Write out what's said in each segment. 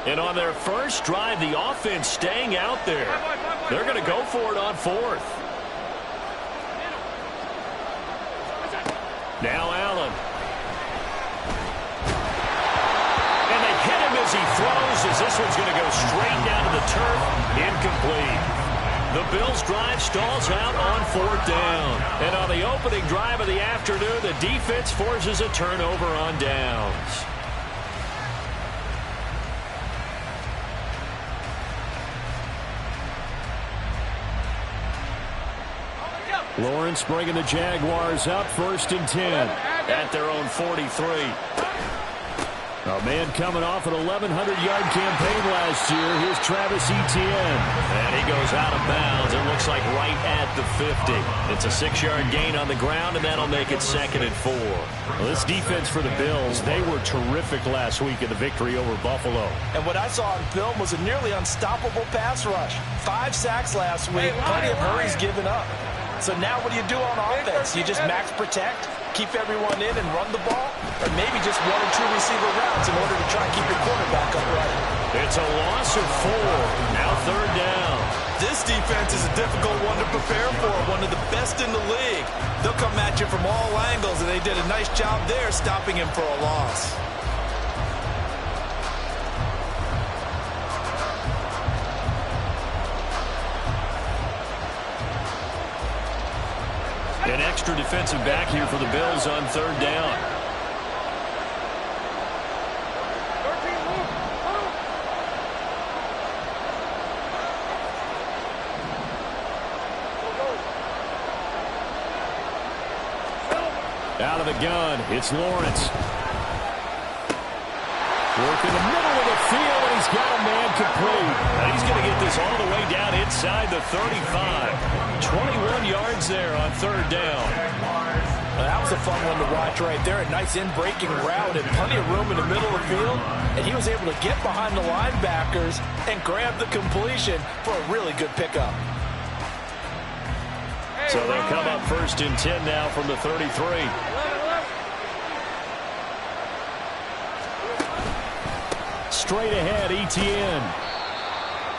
And on their first drive, the offense staying out there. They're going to go for it on fourth. Now Allen. And they hit him as he throws, as this one's going to go straight down to the turf. Incomplete. The Bills' drive stalls out on fourth down. And on the opening drive of the afternoon, the defense forces a turnover on downs. Lawrence bringing the Jaguars up, 1st and 10 at their own 43. A man coming off an 1,100-yard campaign last year. Here's Travis Etienne. And he goes out of bounds. It looks like right at the 50. It's a 6-yard gain on the ground, and that'll make it 2nd and 4. Well, this defense for the Bills, they were terrific last week in the victory over Buffalo. And what I saw on film was a nearly unstoppable pass rush. 5 sacks last week, plenty of hurries given up. So now what do you do on offense? You just max protect, keep everyone in and run the ball, or maybe just 1 or 2 receiver routes in order to try and keep your quarterback upright. It's a loss of 4. Now 3rd down. This defense is a difficult one to prepare for, one of the best in the league. They'll come at you from all angles, and they did a nice job there stopping him for a loss. An extra defensive back here for the Bills on 3rd down. Out of the gun, it's Lawrence. Work in the middle of the field, and he's got a man complete. And he's going to get this all the way down inside the 35. 21 yards there on 3rd down. Well, that was a fun one to watch right there. A nice in-breaking route and plenty of room in the middle of the field. And he was able to get behind the linebackers and grab the completion for a really good pickup. So they'll come up 1st and 10 now from the 33. Straight ahead, Etienne.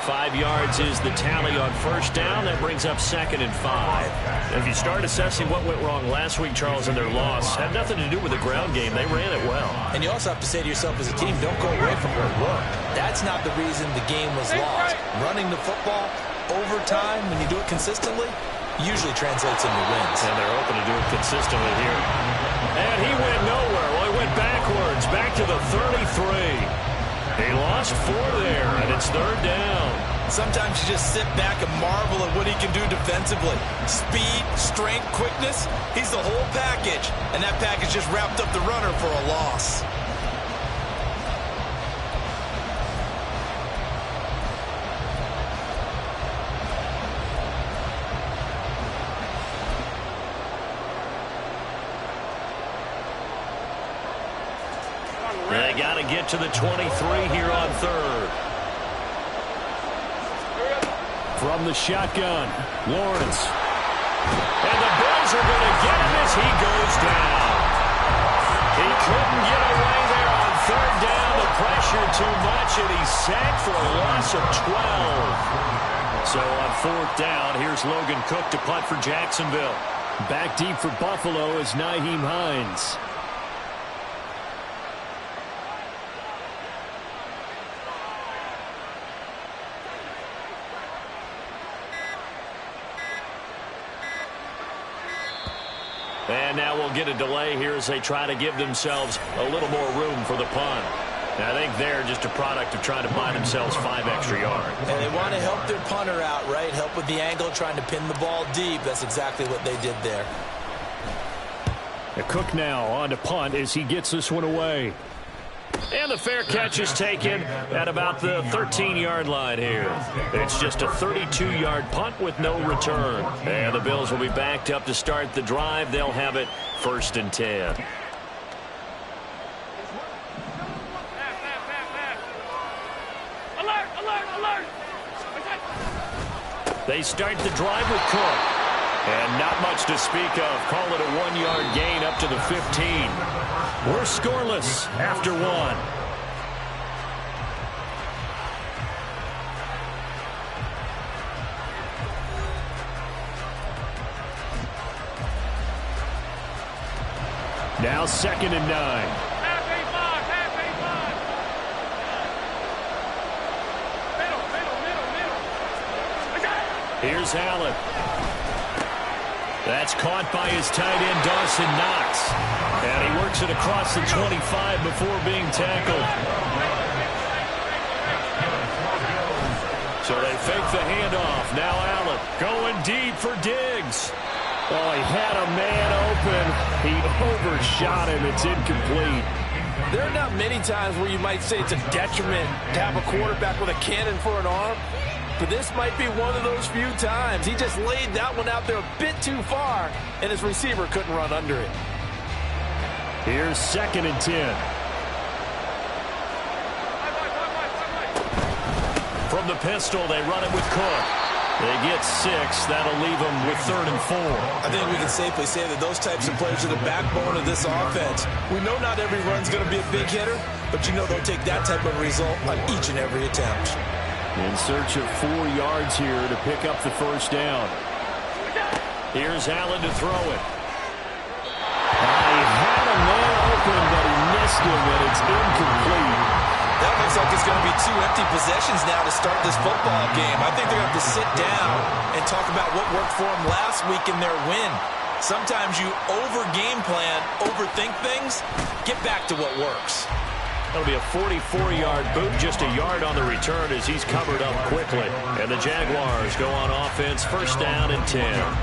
5 yards is the tally on 1st down. That brings up 2nd and 5. If you start assessing what went wrong last week, Charles, in their loss, had nothing to do with the ground game. They ran it well. And you also have to say to yourself as a team, don't go away from what worked. That's not the reason the game was lost. Running the football, overtime, when you do it consistently, usually translates into wins. And they're open to do it consistently here. And he went nowhere. Well, he went backwards, back to the 33. He lost 4 there, and it's 3rd down. Sometimes you just sit back and marvel at what he can do defensively. Speed, strength, quickness, he's the whole package. And that package just wrapped up the runner for a loss. They got to get to the 23 here on 3rd. From the shotgun, Lawrence. And the Bills are going to get him as he goes down. He couldn't get away there on 3rd down. The pressure too much, and he's sacked for a loss of 12. So on 4th down, here's Logan Cook to punt for Jacksonville. Back deep for Buffalo is Nyheim Hines. And now we'll get a delay here as they try to give themselves a little more room for the punt. And I think they're just a product of trying to buy themselves 5 extra yards. And they want to help their punter out, right? Help with the angle, trying to pin the ball deep. That's exactly what they did there. Cook now on to punt as he gets this one away. And the fair catch is taken at about the 13-yard line here. It's just a 32-yard punt with no return. And the Bills will be backed up to start the drive. They'll have it 1st and 10. They start the drive with Cook. And not much to speak of. Call it a 1-yard gain up to the 15. We're scoreless after 1. Now 2nd and 9. Here's Allen. That's caught by his tight end, Dawson Knox. And he works it across the 25 before being tackled. So they fake the handoff. Now Allen going deep for Diggs. Oh, he had a man open. He overshot him. It's incomplete. There are not many times where you might say it's a detriment to have a quarterback with a cannon for an arm. But this might be one of those few times. He just laid that one out there a bit too far, and his receiver couldn't run under it. Here's 2nd and 10. From the pistol, they run it with Cook. They get 6. That'll leave them with 3rd and 4. I think we can safely say that those types of players are the backbone of this offense. We know not every run's going to be a big hitter, but you know they'll take that type of result on each and every attempt. In search of 4 yards here to pick up the first down. Here's Allen to throw it. He had a man open, but he missed him, and it's incomplete. That looks like it's going to be 2 empty possessions now to start this football game. I think they're going to have to sit down and talk about what worked for them last week in their win. Sometimes you over-game plan, overthink things, get back to what works. That'll be a 44-yard boot, just a yard on the return as he's covered up quickly. And the Jaguars go on offense, 1st down and 10.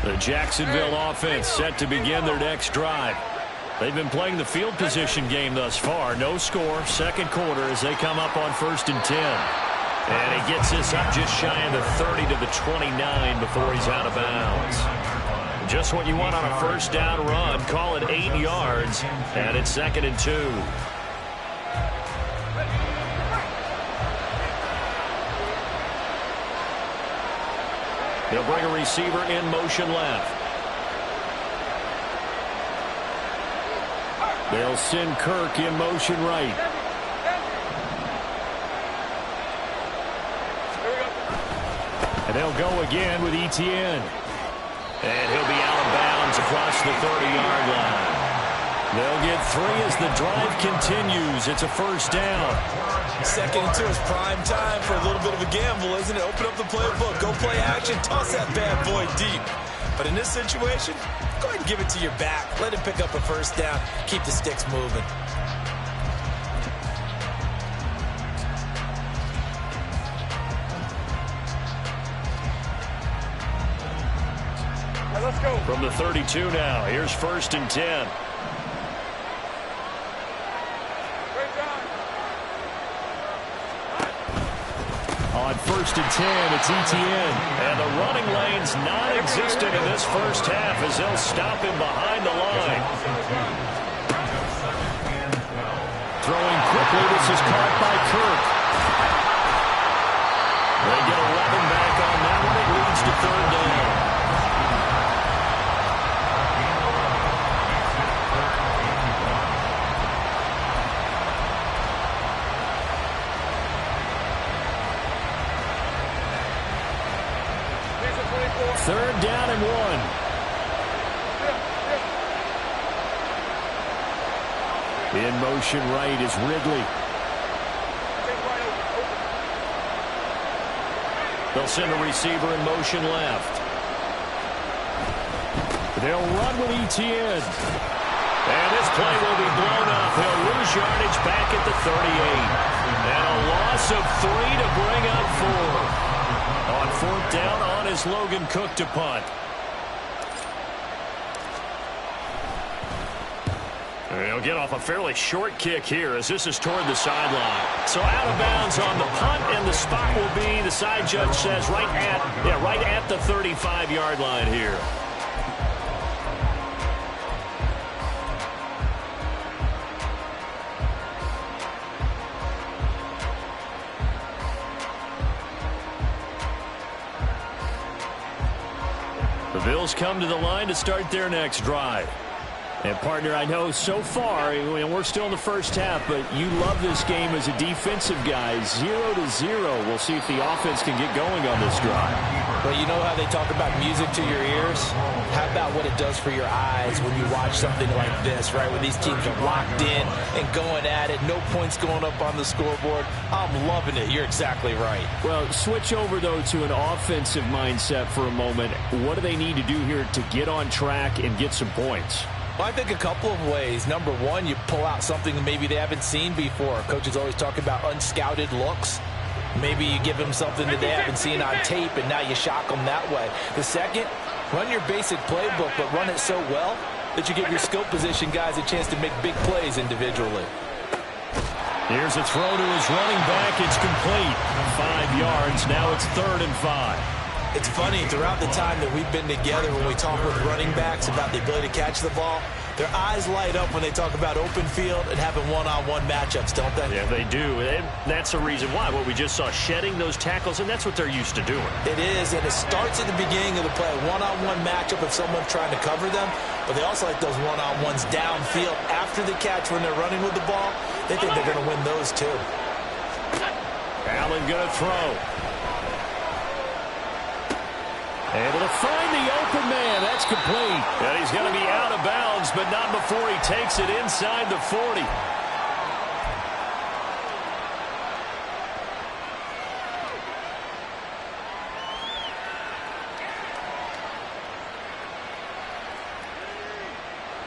The Jacksonville offense set to begin their next drive. They've been playing the field position game thus far. No score, 2nd quarter as they come up on 1st and 10. And he gets this up just shy of the 30 to the 29 before he's out of bounds. Just what you want on a 1st down run. Call it 8 yards, and it's 2nd and 2. They'll bring a receiver in motion left. They'll send Kirk in motion right. And they'll go again with Etienne. And he'll be out of bounds across the 30-yard line. They'll get 3 as the drive continues. It's a 1st down. 2nd and 2 is prime time for a little bit of a gamble, isn't it? Open up the playbook, go play action, toss that bad boy deep. But in this situation, go ahead and give it to your back. Let him pick up a 1st down. Keep the sticks moving. Let's go. From the 32 now, here's 1st and 10. On 1st and 10, it's Etienne. And the running lane's non-existent in this first half as they'll stop him behind the line. Throwing quickly, this is caught by Kirk. They get 11 back on that one. It leads to 3rd down. Third down and 1. In motion right is Ridley. They'll send a receiver in motion left. They'll run with Etienne. And this play will be blown up. He'll lose yardage back at the 38. And a loss of 3 to bring up 4. On 4th down on is Logan Cook to punt. They'll get off a fairly short kick here as this is toward the sideline. So out of bounds on the punt, and the spot will be, the side judge says, right at the 35-yard line here. The Bills come to the line to start their next drive. And, partner, I know so far, we're still in the first half, but you love this game as a defensive guy. 0-0. We'll see if the offense can get going on this drive. Well, you know how they talk about music to your ears? How about what it does for your eyes when you watch something like this, right? Where these teams are locked in and going at it. No points going up on the scoreboard. I'm loving it. You're exactly right. Well, switch over, though, to an offensive mindset for a moment. What do they need to do here to get on track and get some points? Well, I think a couple of ways. Number one, you pull out something that maybe they haven't seen before. Coaches always talk about unscouted looks. Maybe you give them something that they haven't seen on tape, and now you shock them that way. The second, run your basic playbook, but run it so well that you give your skill position guys a chance to make big plays individually. Here's a throw to his running back. It's complete. 5 yards. Now it's 3rd and 5. It's funny, throughout the time that we've been together, when we talk with running backs about the ability to catch the ball, their eyes light up when they talk about open field and having one-on-one matchups, don't they? Yeah, they do. And that's the reason why. What we just saw, shedding those tackles, and that's what they're used to doing. It is, and it starts at the beginning of the play. One-on-one matchup if someone's trying to cover them, but they also like those one-on-ones downfield after the catch when they're running with the ball. They think they're going to win those, too. Allen going to throw. Able to find the open man. That's complete. And he's going to be out of bounds, but not before he takes it inside the 40.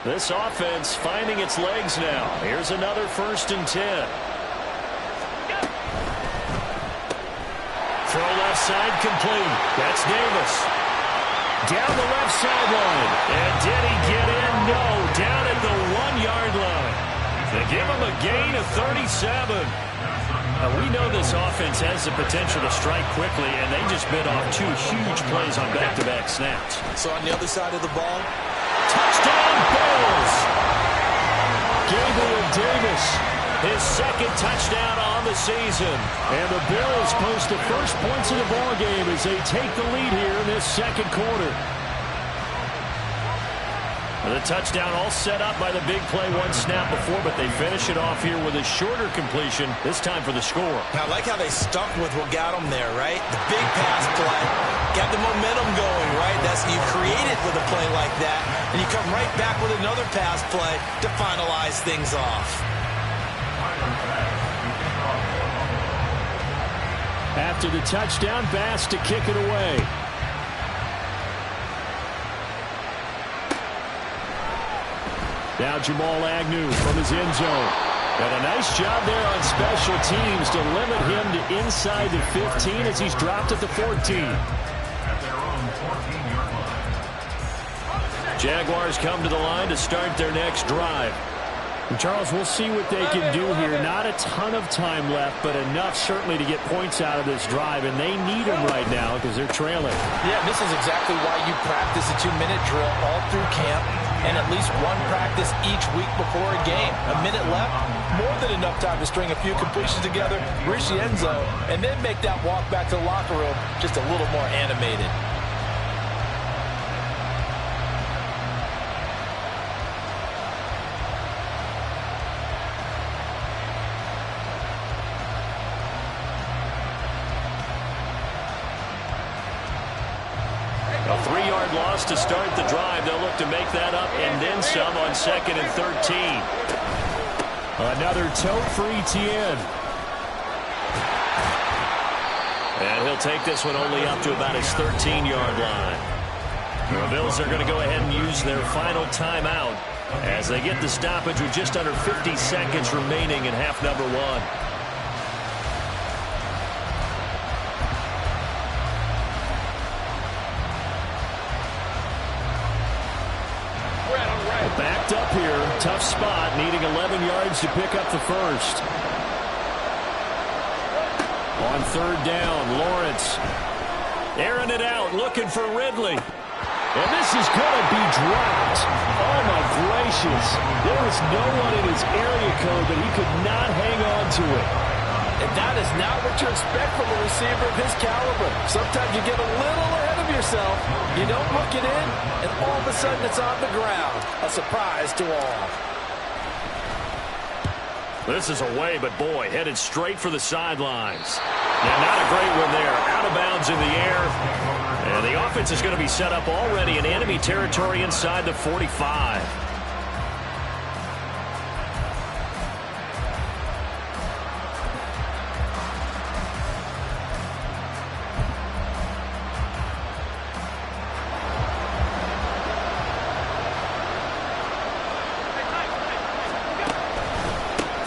This offense finding its legs now. Here's another 1st and 10. Throw left side complete. That's Davis. Down the left sideline. And did he get in? No. Down at the 1-yard line. They give him a gain of 37. Now, we know this offense has the potential to strike quickly, and they just bit off 2 huge plays on back-to-back snaps. So on the other side of the ball, touchdown Bills. Gabriel Davis, his 2nd touchdown on the season. And the Bills post the first points of the ballgame as they take the lead here in this 2nd quarter. The touchdown all set up by the big play 1 snap before, but they finish it off here with a shorter completion, this time for the score. I like how they stuck with what got them there, right? The big pass play got the momentum going, right? That's you create it with a play like that, and you come right back with another pass play to finalize things off. After the touchdown, Bass to kick it away. Now Jamal Agnew from his end zone. And a nice job there on special teams to limit him to inside the 15 as he's dropped at the 14. Jaguars come to the line to start their next drive. And Charles, we'll see what they can do here. Not a ton of time left, but enough certainly to get points out of this drive, and they need them right now because they're trailing. Yeah, this is exactly why you practice a 2-minute drill all through camp and at least 1 practice each week before a game. A minute left, more than enough time to string a few completions together, reach the end zone, and then make that walk back to the locker room just a little more animated. A 3-yard loss to start the drive. They'll look to make that up and then some on 2nd and 13. Another tote for Etienne. And he'll take this one only up to about his 13-yard line. The Bills are going to go ahead and use their final timeout as they get the stoppage with just under 50 seconds remaining in half number 1. Backed up here, tough spot, needing 11 yards to pick up the first. On 3rd down, Lawrence airing it out, looking for Ridley. And this is going to be dropped. Oh, my gracious. There was no one in his area code, but he could not hang on to it. And that is not what you expect from a receiver of his caliber. Sometimes you get a little ahead of of yourself. You don't hook it in, and all of a sudden it's on the ground. A surprise to all. This is away, but boy, headed straight for the sidelines. Yeah, not a great one there. Out of bounds in the air. And the offense is going to be set up already in enemy territory inside the 45.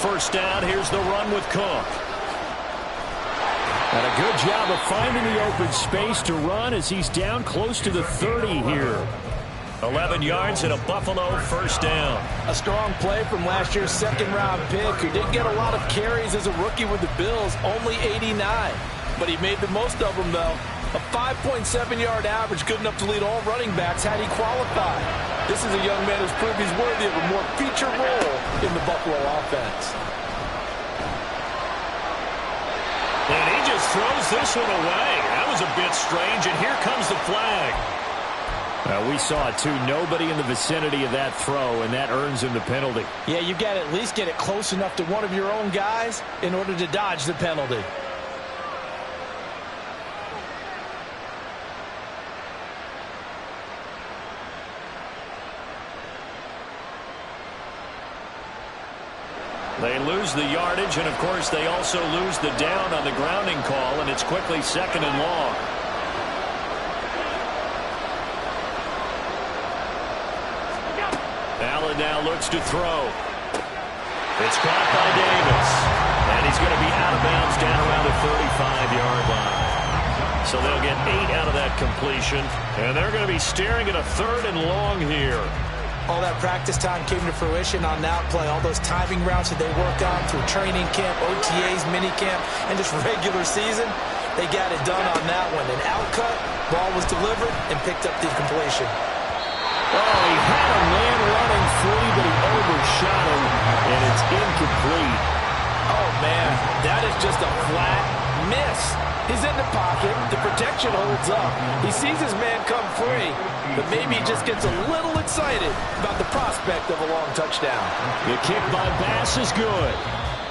First down, here's the run with Cook. And a good job of finding the open space to run as he's down close to the 30 here. 11 yards and a Buffalo first down. A strong play from last year's second-round pick who didn't get a lot of carries as a rookie with the Bills, only 89. But he made the most of them, though. A 5.7-yard average, good enough to lead all running backs had he qualified. This is a young man who's proved he's worthy of a more featured role in the Buffalo offense. And he just throws this one away. That was a bit strange, and here comes the flag. We saw it, too. Nobody in the vicinity of that throw, and that earns him the penalty. Yeah, you've got to at least get it close enough to one of your own guys in order to dodge the penalty. They lose the yardage, and, of course, they also lose the down on the grounding call, and it's quickly second and long. Allen now looks to throw. It's caught by Davis, and he's going to be out of bounds down around the 35-yard line. So they'll get 8 out of that completion, and they're going to be staring at a third and long here. All that practice time came to fruition on that play. All those timing routes that they worked on through training camp, OTAs, minicamp, and just regular season, they got it done on that one. An outcut, ball was delivered, and picked up the completion. Oh, he had a man running free, but he overshot him, and it's incomplete. Oh, man, that is just a flat miss. He's in the pocket. The protection holds up. He sees his man come free, but maybe he just gets a little excited about the prospect of a long touchdown. The kick by Bass is good.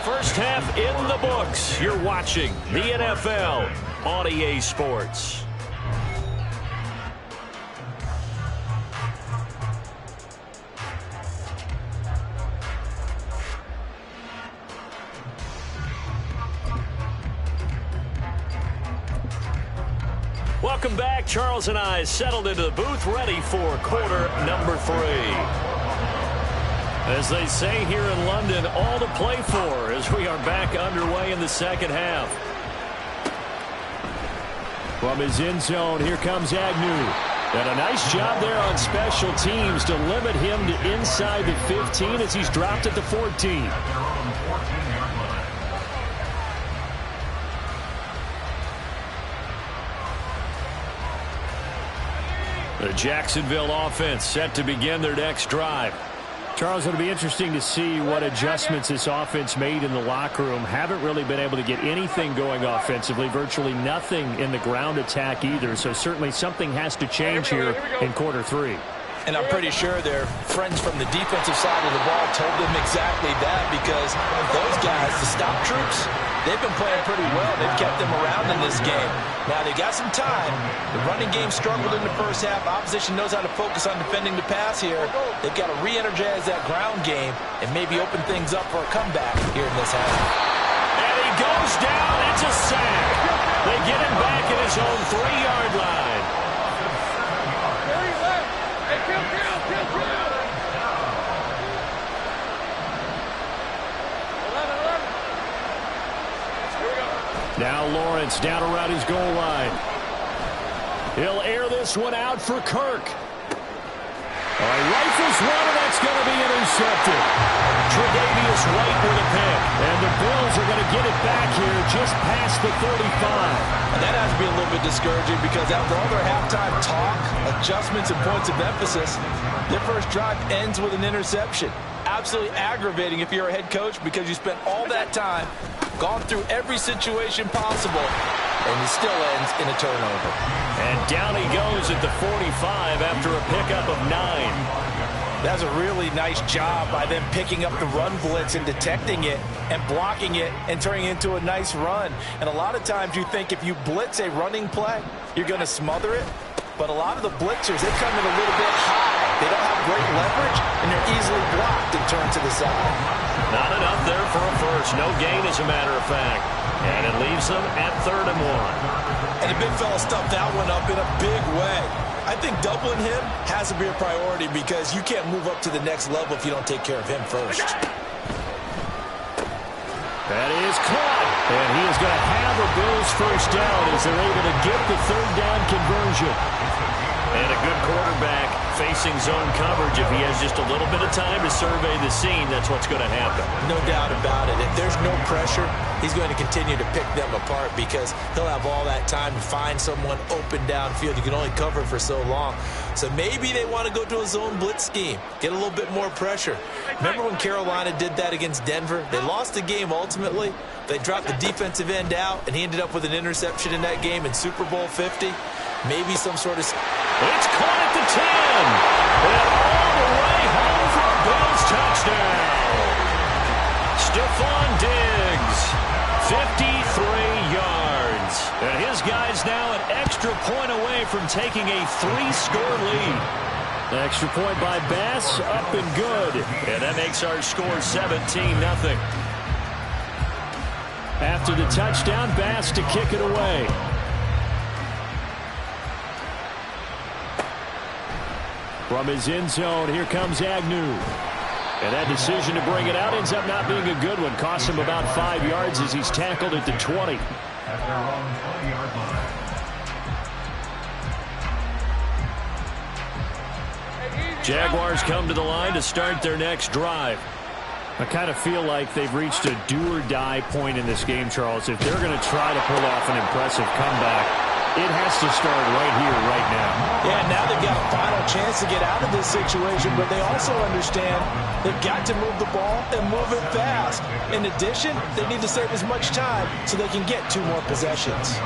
First half in the books. You're watching the NFL on EA Sports. Welcome back. Charles and I settled into the booth, ready for quarter number 3. As they say here in London, all to play for as we are back underway in the second half. From his end zone, here comes Agnew. And a nice job there on special teams to limit him to inside the 15 as he's dropped at the 14. The Jacksonville offense set to begin their next drive. Charles, it'll be interesting to see what adjustments this offense made in the locker room. Haven't really been able to get anything going offensively, virtually nothing in the ground attack either. So certainly something has to change here in quarter 3. And I'm pretty sure their friends from the defensive side of the ball told them exactly that, because those guys, the stop troops, they've been playing pretty well. They've kept them around in this game. Now, they got some time. The running game struggled in the first half. Opposition knows how to focus on defending the pass here. They've got to re-energize that ground game and maybe open things up for a comeback here in this half. And he goes down. It's a sack. They get him back at his own 3-yard line. Now Lawrence down around his goal line. He'll air this one out for Kirk. Rifles one, and that's going to be intercepted. Tre'Davious White with a pick. And the Bills are going to get it back here just past the 35. And that has to be a little bit discouraging, because after all their halftime talk, adjustments, and points of emphasis, their first drive ends with an interception. Absolutely aggravating if you're a head coach, because you spent all that time, gone through every situation possible, and it still ends in a turnover. And down he goes at the 45 after a pickup of 9. That's a really nice job by them picking up the run blitz and detecting it and blocking it and turning it into a nice run. And a lot of times you think if you blitz a running play, you're going to smother it. But a lot of the blitzers, they come in a little bit high. They don't have great leverage, and they're easily blocked and turned to the side. Not enough there for a first. No gain, as a matter of fact. And it leaves them at 3rd and 1. And the big fella stuffed that one up in a big way. I think doubling him has to be a priority because you can't move up to the next level if you don't take care of him first. That is caught. And he is going to have a Bills first down as they're able to get the 3rd down conversion. And a good quarterback facing zone coverage. If he has just a little bit of time to survey the scene, that's what's going to happen. No doubt about it. If there's no pressure, he's going to continue to pick them apart because he'll have all that time to find someone open downfield. You can only cover for so long. So maybe they want to go to a zone blitz scheme, get a little bit more pressure. Remember when Carolina did that against Denver? They lost the game ultimately. They dropped the defensive end out, and he ended up with an interception in that game in Super Bowl 50. Maybe some sort of... It's caught at the 10. And all the way home for a Bills touchdown. Stephon Diggs, 53 yards. And his guy's now an extra point away from taking a 3-score lead. The extra point by Bass, up and good. And that makes our score 17-0. After the touchdown, Bass to kick it away. From his end zone, here comes Agnew. And that decision to bring it out ends up not being a good one. Costs him about 5 yards as he's tackled at the 20. At their own 20-yard line. Jaguars come to the line to start their next drive. I kind of feel like they've reached a do-or-die point in this game, Charles. If they're going to try to pull off an impressive comeback, it has to start right here, right now. Yeah, now they've got a final chance to get out of this situation, but they also understand they've got to move the ball and move it fast. In addition, they need to save as much time so they can get 2 more possessions.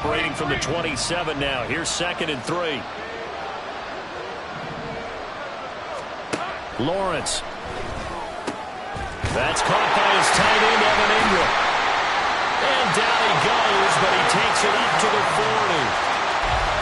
Operating from the 27 now. Here's 2nd and 3. Lawrence. That's caught by his tight end, Evan Ingram. And down he goes, but he takes it up to the 40.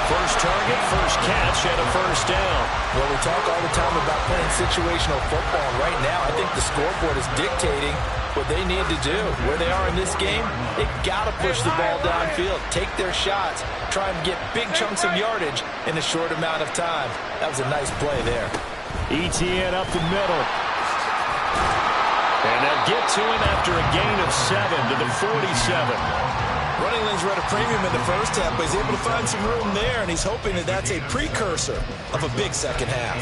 First target, first catch, and a first down. Well, we talk all the time about playing situational football. Right now, I think the scoreboard is dictating what they need to do. Where they are in this game, they've got to push the ball downfield, take their shots, try and get big chunks of yardage in a short amount of time. That was a nice play there. ETN up the middle. And they'll get to him after a gain of 7 to the 47. Running lanes were at a premium in the first half, but he's able to find some room there, and he's hoping that that's a precursor of a big second half.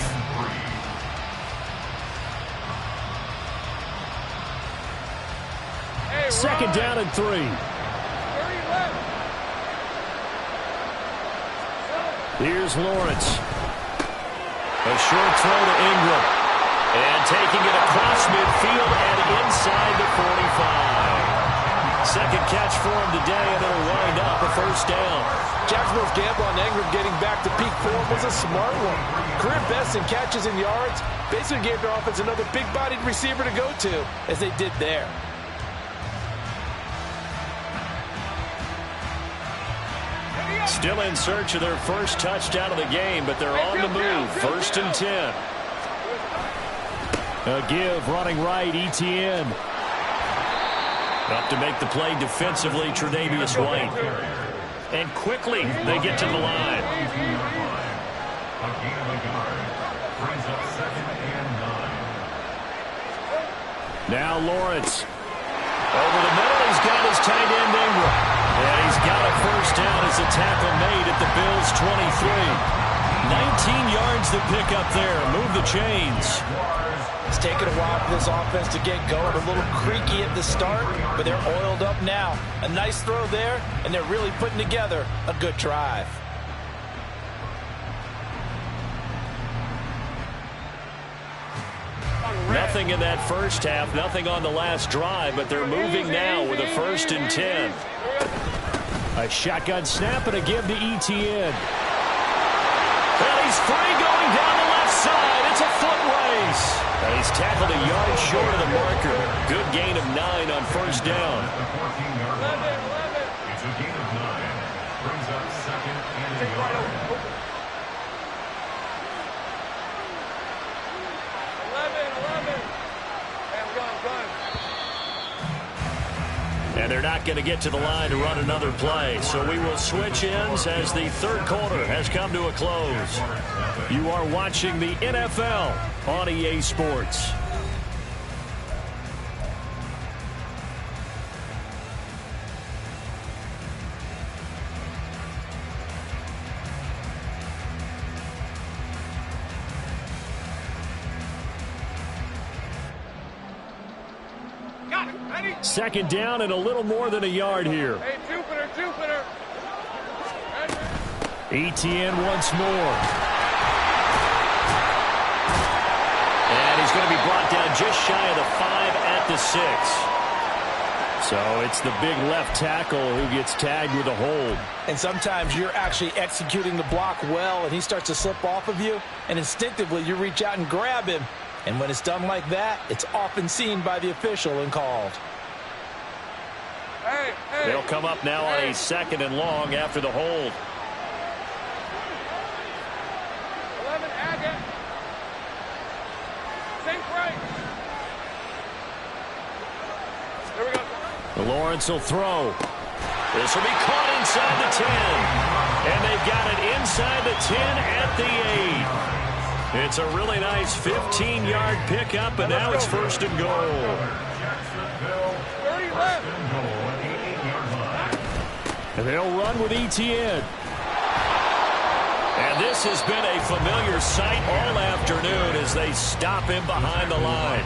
Second down and 3. Here's Lawrence. A short throw to Ingram. And taking it across midfield and inside the 45. Second catch for him today, and it'll wind up a first down. Jacksonville's gamble on Ingram getting back to peak form was a smart one. Career best in catches and yards. Basically gave their offense another big-bodied receiver to go to, as they did there. Still in search of their first touchdown of the game, but they're on the move. 1st and 10. A give running right, ETN. Up to make the play defensively, Tre'Davious White. And quickly, they get to the line. Now Lawrence. Over the middle, he's got his tight end Ingram. And he's got a first down as a tackle made at the Bills' 23. 19 yards to pick up there. Move the chains. It's taken a while for this offense to get going. A little creaky at the start, but they're oiled up now. A nice throw there, and they're really putting together a good drive. Nothing in that first half, nothing on the last drive, but they're moving now with a 1st and 10. A shotgun snap and a give to Etienne. And he's free going down the left side. It's a foot race. And he's tackled a yard short of the marker. Good gain of 9 on 1st down. 11. It's a gain of 9. Brings up 2nd and 11. 11. And they're not going to get to the line to run another play. So we will switch ends as the 3rd quarter has come to a close. You are watching the NFL on EA Sports. Second down and a little more than a yard here. Hey, Jupiter. Etienne once more. And he's going to be brought down just shy of the 5 at the 6. So it's the big left tackle who gets tagged with a hold. And sometimes you're actually executing the block well, and he starts to slip off of you, and instinctively you reach out and grab him. And when it's done like that, it's often seen by the official and called. Hey. They'll come up now on a 2nd and long after the hold. 11, Agate. Think right. Here we go. Lawrence will throw. This will be caught inside the 10. And they've got it inside the 10 at the 8. It's a really nice 15-yard pickup, and now it's 1st and goal. 30 left. And they'll run with Etienne. And this has been a familiar sight all afternoon as they stop him behind the line.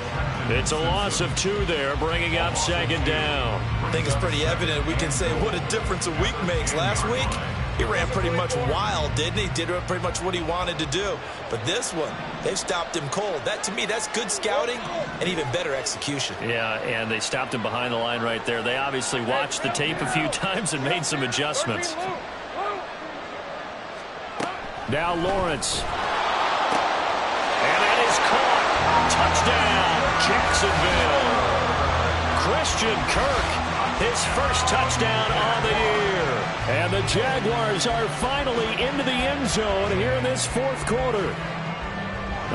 It's a loss of 2 there, bringing up 2nd down. I think it's pretty evident. We can say what a difference a week makes. Last week, he ran pretty much wild, didn't he? Did pretty much what he wanted to do. But this one, they've stopped him cold. That, to me, that's good scouting and even better execution. Yeah, and they stopped him behind the line right there. They obviously watched the tape a few times and made some adjustments. Now Lawrence. And that is caught. Touchdown, Jacksonville. Christian Kirk, his first touchdown on the year. And the Jaguars are finally into the end zone here in this 4th quarter.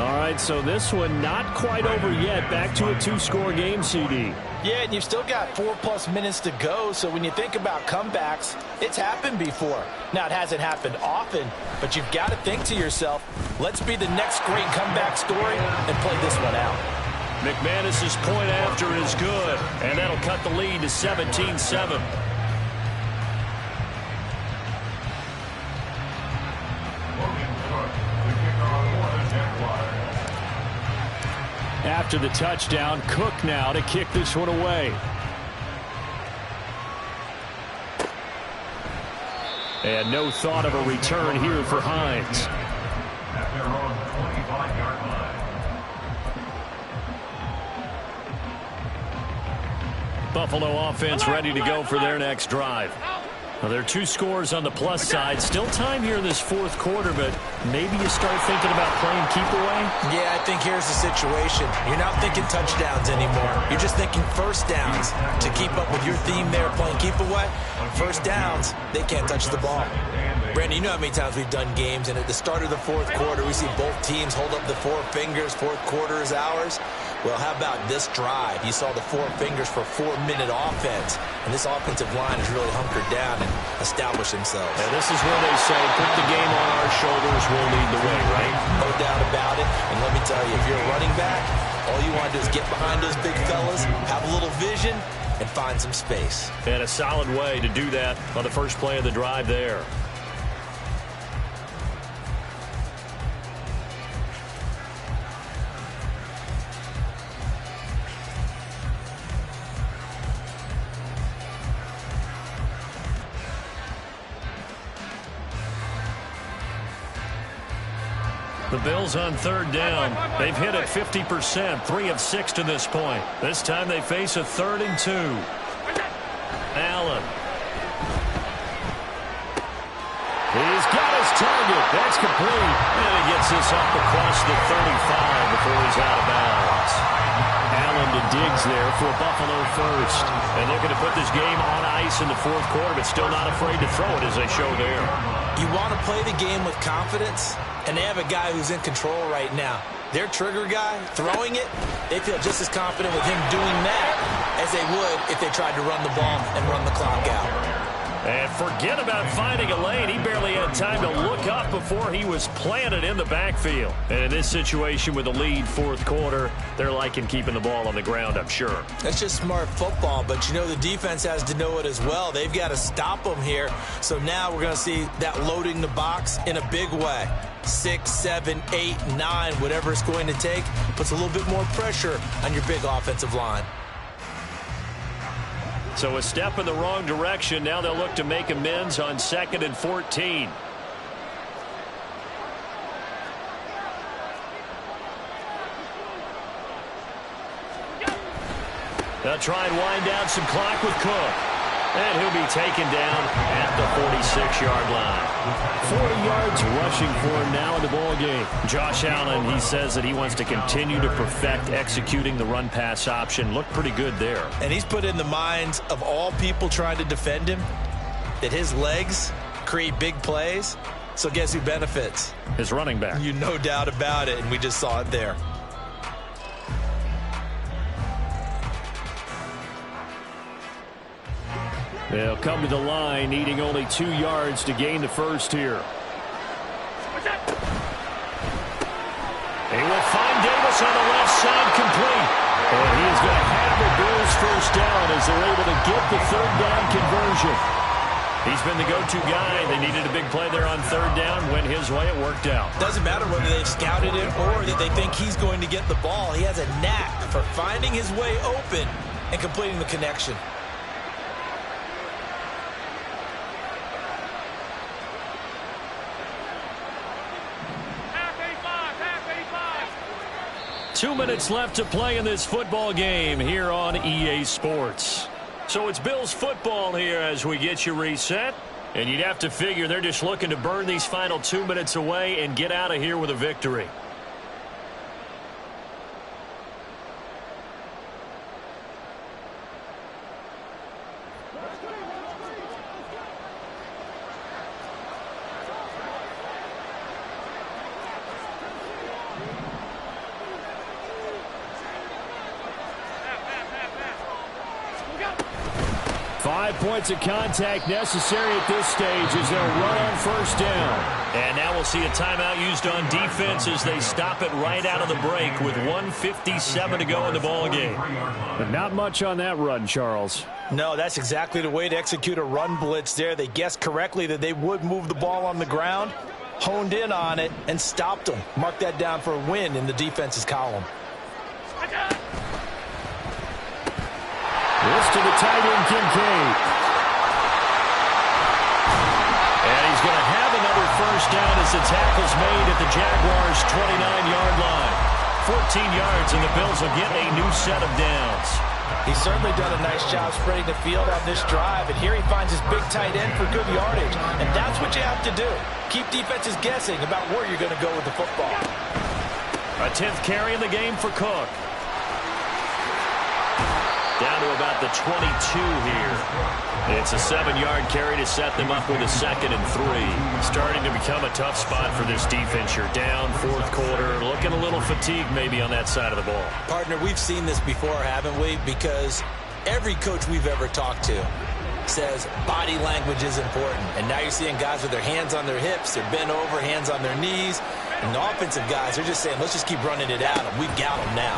All right, so this one not quite over yet. Back to a 2-score game, CD. Yeah, and you've still got 4+ minutes to go, so when you think about comebacks, it's happened before. Now, it hasn't happened often, but you've got to think to yourself, let's be the next great comeback story and play this one out. McManus's point after is good, and that'll cut the lead to 17-7. After the touchdown, Cook now to kick this one away. And no thought of a return here for Hines. At their own 25-yard line. Buffalo offense ready to go for their next drive. Well, there are 2 scores on the plus side. Still time here in this 4th quarter, but maybe you start thinking about playing keep away? Yeah, I think here's the situation. You're not thinking touchdowns anymore. You're just thinking 1st downs. To keep up with your theme there, playing keep away, 1st downs, they can't touch the ball. Brandon, you know how many times we've done games, and at the start of the 4th quarter, we see both teams hold up the 4 fingers, 4th quarter is ours. Well, how about this drive? You saw the 4 fingers for 4-minute offense, and this offensive line has really hunkered down and established themselves. And this is where they say, put the game on our shoulders, we'll lead the way, right? No doubt about it. And let me tell you, if you're a running back, all you want to do is get behind those big fellas, have a little vision, and find some space. And a solid way to do that on the first play of the drive there. The Bills on third down. They've hit it 50%, 3 of 6 to this point. This time they face a 3rd and 2. Allen. He's got his target. That's complete. And he gets this up across the 35 before he's out of bounds. Allen to Diggs there for a Buffalo first. And they're going to put this game on ice in the 4th quarter, but still not afraid to throw it as they show there. You want to play the game with confidence, and they have a guy who's in control right now. Their trigger guy, throwing it, they feel just as confident with him doing that as they would if they tried to run the ball and run the clock out. And forget about finding a lane. He barely had time to look up before he was planted in the backfield. And in this situation with a lead 4th quarter, they're liking keeping the ball on the ground, I'm sure. That's just smart football, but you know the defense has to know it as well. They've got to stop them here. So now we're going to see that loading the box in a big way. 6, 7, 8, 9, whatever it's going to take, puts a little bit more pressure on your big offensive line. So a step in the wrong direction. Now they'll look to make amends on 2nd and 14. They'll try and wind down some clock with Cook. And he'll be taken down at the 46-yard line. 40 yards rushing for him now in the ball game. Josh Allen, he says that he wants to continue to perfect executing the run-pass option. Looked pretty good there. And he's put in the minds of all people trying to defend him that his legs create big plays. So guess who benefits? His running back. You no doubt about it, and we just saw it there. They'll come to the line, needing only 2 yards to gain the first here. He will find Davis on the left side, complete. And he is going to have the Bills first down as they're able to get the 3rd down conversion. He's been the go-to guy. They needed a big play there on 3rd down. Went his way, it worked out. Doesn't matter whether they've scouted it or that they think he's going to get the ball. He has a knack for finding his way open and completing the connection. 2 minutes left to play in this football game here on EA Sports. So it's Bills football here as we get you reset. And you'd have to figure they're just looking to burn these final 2 minutes away and get out of here with a victory. 5 points of contact necessary at this stage as they'll run on first down. And now we'll see a timeout used on defense as they stop it right out of the break with 1:57 to go in the ball game. But not much on that run, Charles. No, that's exactly the way to execute a run blitz there. They guessed correctly that they would move the ball on the ground, honed in on it, and stopped them. Mark that down for a win in the defense's column. This to the tight end, Kincaid. And he's going to have another first down as the tackle's made at the Jaguars' 29-yard line. 14 yards, and the Bills will get a new set of downs. He's certainly done a nice job spreading the field on this drive, and here he finds his big tight end for good yardage. And that's what you have to do. Keep defenses guessing about where you're going to go with the football. A 10th carry in the game for Cook. Down to about the 22 here. It's a 7-yard carry to set them up with a 2nd and 3. Starting to become a tough spot for this defense. You're down 4th quarter. Looking a little fatigued maybe on that side of the ball. Partner, we've seen this before, haven't we? Because every coach we've ever talked to says body language is important. And now you're seeing guys with their hands on their hips. They're bent over, hands on their knees. And the offensive guys are just saying, let's just keep running it out. And we've got them now.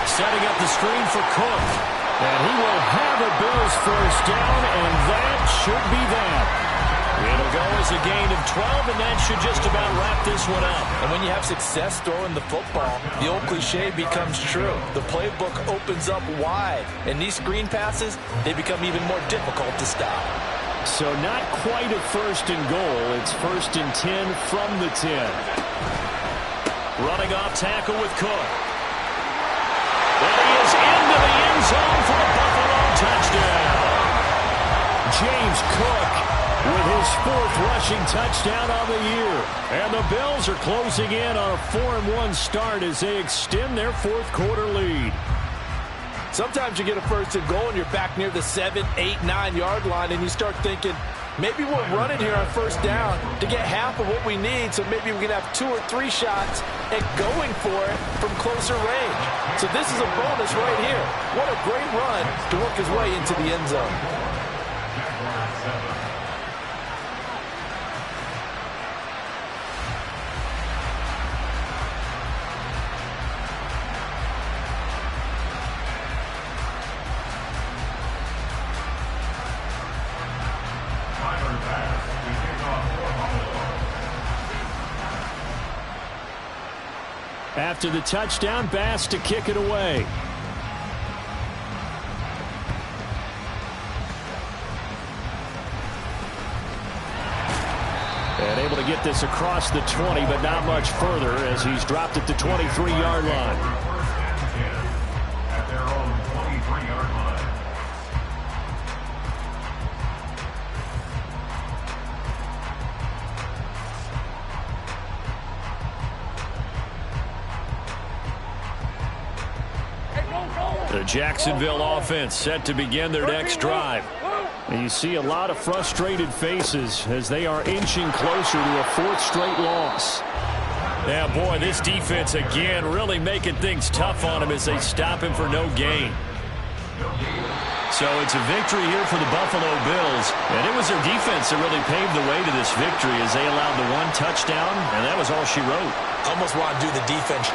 Setting up the screen for Cook. And he will have a Bills first down, and that should be that. It'll go as a gain of 12, and that should just about wrap this one up. And when you have success throwing the football, the old cliche becomes true. The playbook opens up wide, and these screen passes, they become even more difficult to stop. So not quite a 1st and goal. It's 1st and 10 from the 10. Running off tackle with Cook. And he is into the end zone for a Buffalo touchdown. James Cook with his 4th rushing touchdown on the year. And the Bills are closing in on a 4-1 start as they extend their 4th quarter lead. Sometimes you get a 1st and goal and you're back near the 7, 8, 9-yard line and you start thinking, maybe we'll run it here on 1st down to get half of what we need, so maybe we can have 2 or 3 shots at going for it from closer range. So this is a bonus right here. What a great run to work his way into the end zone. After the touchdown, Bass to kick it away. And able to get this across the 20, but not much further as he's dropped at the 23-yard line. At their own 23-yard line. The Jacksonville offense set to begin their next drive. And you see a lot of frustrated faces as they are inching closer to a 4th straight loss. Yeah, boy, this defense again really making things tough on him as they stop him for no gain. So it's a victory here for the Buffalo Bills. And it was their defense that really paved the way to this victory as they allowed the 1 touchdown, and that was all she wrote. Almost want to do the defense